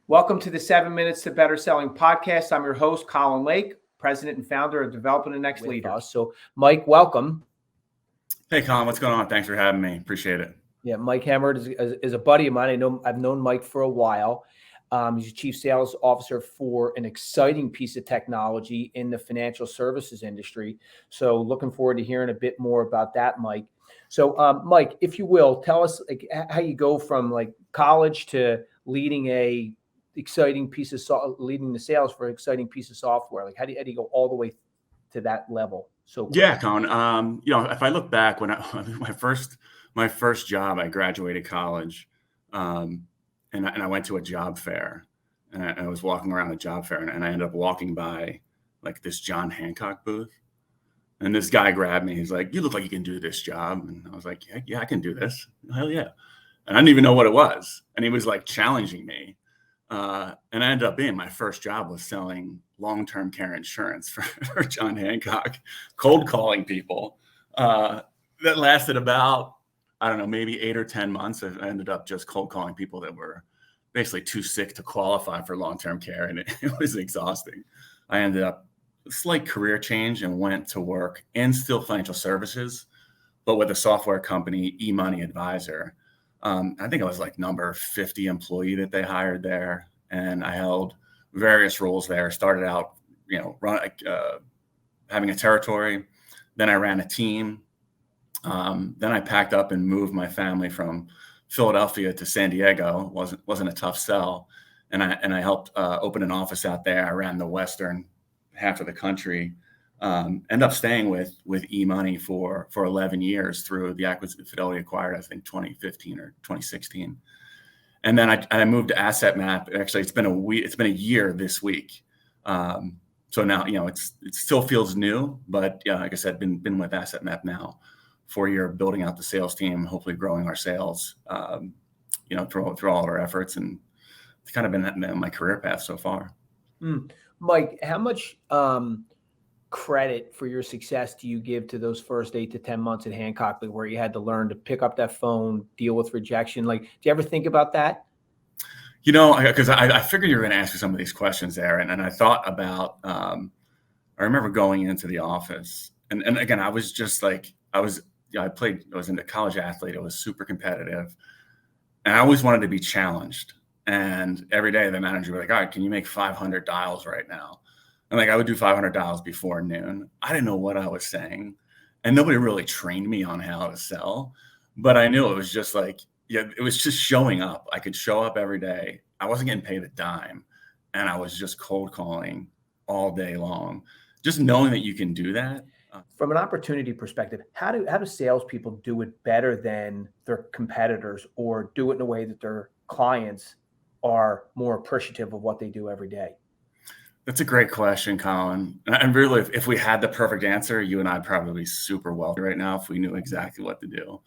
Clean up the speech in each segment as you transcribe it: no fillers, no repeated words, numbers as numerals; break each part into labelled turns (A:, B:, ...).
A: Welcome to the 7 Minutes to Better Selling podcast. I'm your host, Colin Lake, president and founder of Developing the Next Leader. So, Mike, welcome.
B: Hey, Colin, what's going on? Thanks for having me. Appreciate it.
A: Yeah, Mike Hemmert is a buddy of mine. I've known Mike for a while. He's a chief sales officer for an exciting piece of technology in the financial services industry. So, looking forward to hearing a bit more about that, Mike. So, Mike, if you will, tell us how you go from college to leading leading the sales for an exciting piece of software. How do you go all the way to that level? So quick?
B: Yeah, Colin. If I look back when my first job, I graduated college, and I went to a job fair, and I was walking around the job fair, and I ended up walking by this John Hancock booth, and this guy grabbed me. He's like, "You look like you can do this job," and I was like, "Yeah, I can do this. Hell yeah!" And I didn't even know what it was, and he was challenging me. And I ended up being my first job was selling long-term care insurance for John Hancock, cold calling people. That lasted about, I don't know, maybe 8 or 10 months. I ended up just cold calling people that were basically too sick to qualify for long-term care. And it was exhausting. I ended up a slight career change and went to work in still financial services, but with a software company, eMoney Advisor. I think I was number 50 employee that they hired there. And I held various roles there. Started out, having a territory. Then I ran a team. Then I packed up and moved my family from Philadelphia to San Diego. Wasn't a tough sell. And I helped open an office out there. I ran the western half of the country. End up staying with eMoney for 11 years through the acquisition. Fidelity acquired, I think, 2015 or 2016. And then I moved to Asset Map. Actually, it's been a year this week. So now, it still feels new, but yeah, like I said, been with Asset Map now for a year, building out the sales team, hopefully growing our sales, through all of our efforts. And it's kind of been my career path so far.
A: Mike, how much credit for your success do you give to those first 8 to 10 months at Hancock, where you had to learn to pick up that phone, deal with rejection? Do you ever think about that?
B: Because I figured you were going to ask me some of these questions there. And I thought about, I remember going into the office and again, I was just I was into college athlete. I was super competitive and I always wanted to be challenged. And every day the manager would be like, "All right, can you make 500 dials right now?" And I would do 500 dials before noon. I didn't know what I was saying. And nobody really trained me on how to sell. But I knew it was just it was just showing up. I could show up every day. I wasn't getting paid a dime. And I was just cold calling all day long. Just knowing that you can do that.
A: From an opportunity perspective, how do salespeople do it better than their competitors, or do it in a way that their clients are more appreciative of what they do every day?
B: That's a great question, Colin. And really, if we had the perfect answer, you and I'd probably be super wealthy right now if we knew exactly what to do.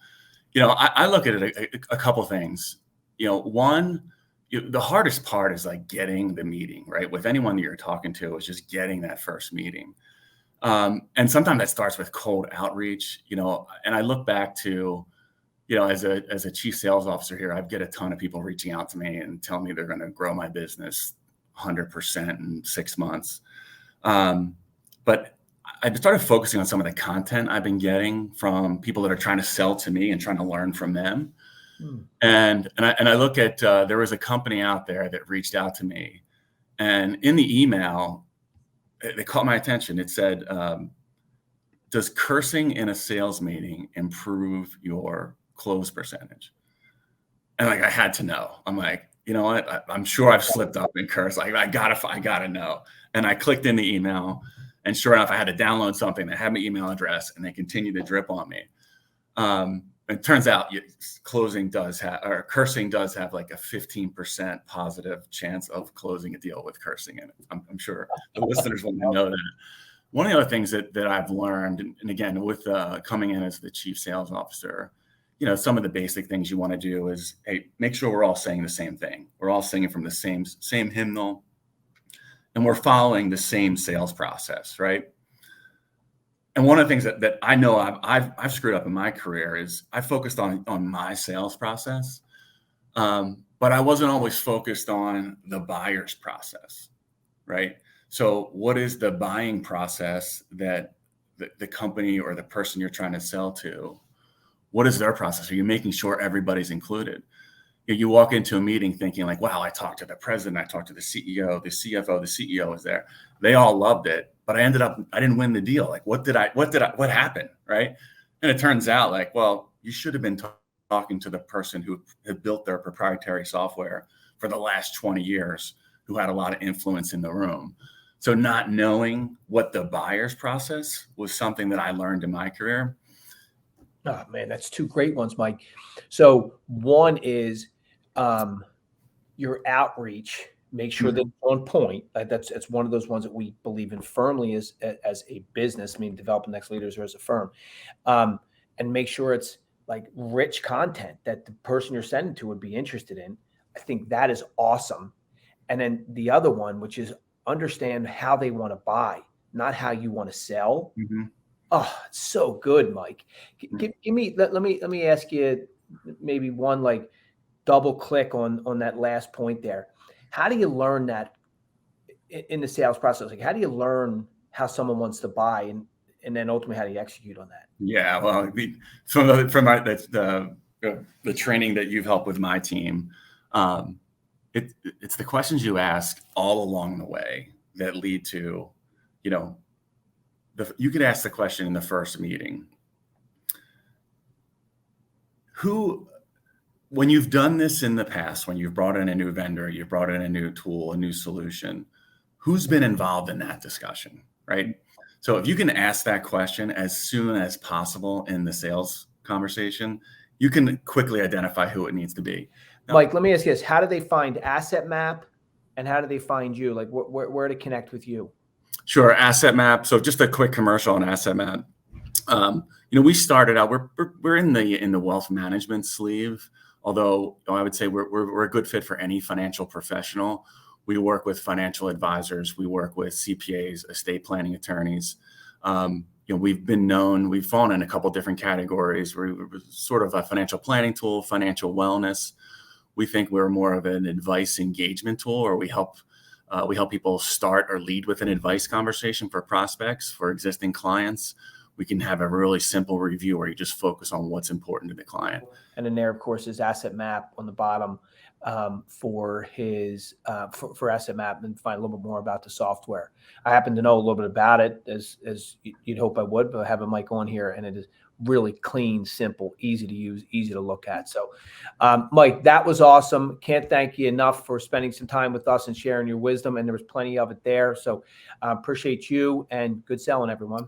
B: I look at it a couple things. One, the hardest part is getting the meeting, right? With anyone that you're talking to, is just getting that first meeting. And sometimes that starts with cold outreach, and I look back to, as a chief sales officer here, I get a ton of people reaching out to me and telling me they're going to grow my business 100% in 6 months. But I started focusing on some of the content I've been getting from people that are trying to sell to me and trying to learn from them. And I look at, there was a company out there that reached out to me, and in the email, they caught my attention. It said, "Does cursing in a sales meeting improve your close percentage?" And I had to know. I'm like, you know what? I'm sure I've slipped up and cursed. I gotta know. And I clicked in the email, and sure enough, I had to download something that had my email address, and they continued to drip on me. It turns out cursing does have a 15% positive chance of closing a deal with cursing in it. I'm sure the listeners want to know that. One of the other things that I've learned, and again, with coming in as the chief sales officer, some of the basic things you want to do is, hey, make sure we're all saying the same thing. We're all singing from the same hymnal, and we're following the same sales process, right? And one of the things that I know I've screwed up in my career is I focused on my sales process. but I wasn't always focused on the buyer's process, right? So what is the buying process that the company or the person you're trying to sell to, what is their process? Are you making sure everybody's included? You walk into a meeting thinking like, wow, I talked to the president, I talked to the CEO, the CFO, the CEO was there. They all loved it, but I didn't win the deal. Like, what happened? Right. And it turns out like, well, you should have been talking to the person who had built their proprietary software for the last 20 years, who had a lot of influence in the room. So not knowing what the buyer's process was something that I learned in my career.
A: Oh man, that's two great ones, Mike. So one is your outreach. Make sure that it's on point. It's one of those ones that we believe in firmly as a business. I mean, developing next leaders or as a firm, and make sure it's like rich content that the person you're sending to would be interested in. I think that is awesome. And then the other one, which is understand how they want to buy, not how you want to sell.
B: Mm-hmm.
A: Oh, it's so good, Mike. Give me let me ask you maybe one like double click on that last point there. How do you learn that in the sales process? Like, how do you learn how someone wants to buy, and then ultimately how do you execute on that?
B: Yeah, well, the training that you've helped with my team, it's the questions you ask all along the way that lead to, you could ask the question in the first meeting. When you've done this in the past, when you've brought in a new vendor, you've brought in a new tool, a new solution, who's been involved in that discussion, right? So if you can ask that question as soon as possible in the sales conversation, you can quickly identify who it needs to be.
A: Now, Mike, let me ask you this. How do they find Asset Map, and how do they find you? Like where to connect with you?
B: Sure. Asset Map. So just a quick commercial on Asset Map. We started out, we're in the wealth management sleeve, although I would say we're a good fit for any financial professional. We work with financial advisors. We work with CPAs, estate planning attorneys. We've fallen in a couple different categories. We're sort of a financial planning tool, financial wellness. We think we're more of an advice engagement tool, or we help people start or lead with an advice conversation for prospects, for existing clients. We can have a really simple review where you just focus on what's important to the client.
A: And then there, of course, is Asset Map on the bottom for Asset Map, and find a little bit more about the software. I happen to know a little bit about it, as you'd hope I would, but having Mike on here, and it is really clean, simple, easy to use, easy to look at. So, Mike, that was awesome. Can't thank you enough for spending some time with us and sharing your wisdom. And there was plenty of it there. So appreciate you, and good selling, everyone.